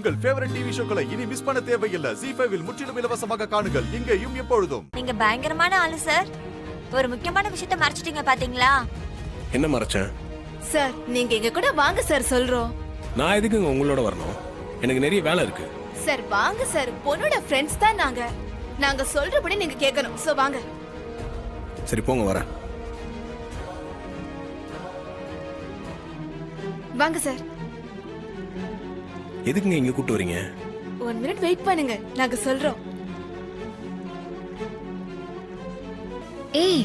உங்கள் favourite TV ஷோக்களை இனி miss பண்ண தேவையில்லை. ZEE5 இல் முற்றிலும் இலவசமாக காணுங்கள், இங்கேயும் எப்பொழுதும். நீங்க பயங்கரமான ஆளு சார். ஒரு முக்கியமான விஷயத்தை மறைச்சிட்டீங்க பாத்தீங்களா? என்ன மறைச்சேன்? சார் நீங்க எங்க கூட வாங்க சார் சொல்றோம். நான் எதுக்கு உங்களோட வரணும்? எனக்கு நிறைய வேலை இருக்கு. சார் வாங்க சார், பொண்ணோட ஃப்ரெண்ட்ஸ் தான் நாங்க சொல்றபடி நீங்க கேட்கணும். சோ வாங்க. சரி போங்க, வரேன். வாங்க சார். எதுக்குங்க இங்க கூட்டு வரீங்க? 1 மினிட் வெயிட் பண்ணுங்க, நாங்க சொல்றோம். ஏய்,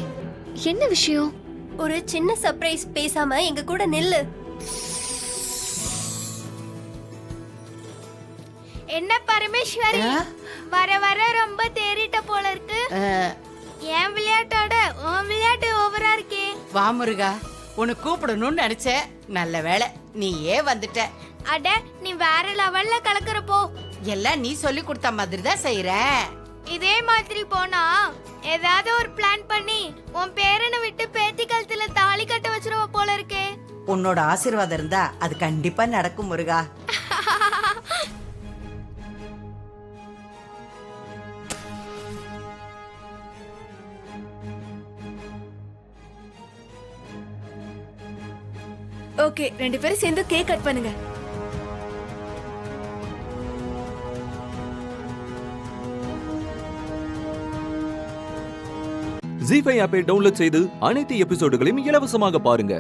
என்ன விஷயம்? ஒரு சின்ன சர்ப்ரைஸ், பேசாம எங்க கூட நில்லு. என்ன பரமேஸ்வரி, வர வர ரொம்ப தேறிட்ட போல இருக்கு. என் விளையாட்டோட உன் விளையாட்டு ஓவரா இருக்கே. வா முருகா, உன்னை கூப்பிடணும்னு நினைச்சேன். நல்ல வேளை நீ ஏன் வந்துட்ட. அட, நீ வேற லெவல்ல கலக்குறப்போ எல்லாம் நீ சொல்லி கொடுத்த மாதிரி தான் செய்யற. இதே மாதிரி போனா ஏதாவது ஒரு பிளான் பண்ணி உன் பேரனை விட்டு பேத்தி கழுத்துல தாலி கட்ட வச்சிருவ போல இருக்கே. உன்னோட ஆசீர்வாதம் இருந்தா அது கண்டிப்பா நடக்கும் முருகா. ஓகே, 2 பேரும் சேர்ந்து கேக் கட் பண்ணுங்க. ZEE5 ஆப்பை டவுன்லோட் செய்து அனைத்து எபிசோடுகளையும் இலவசமாக பாருங்க.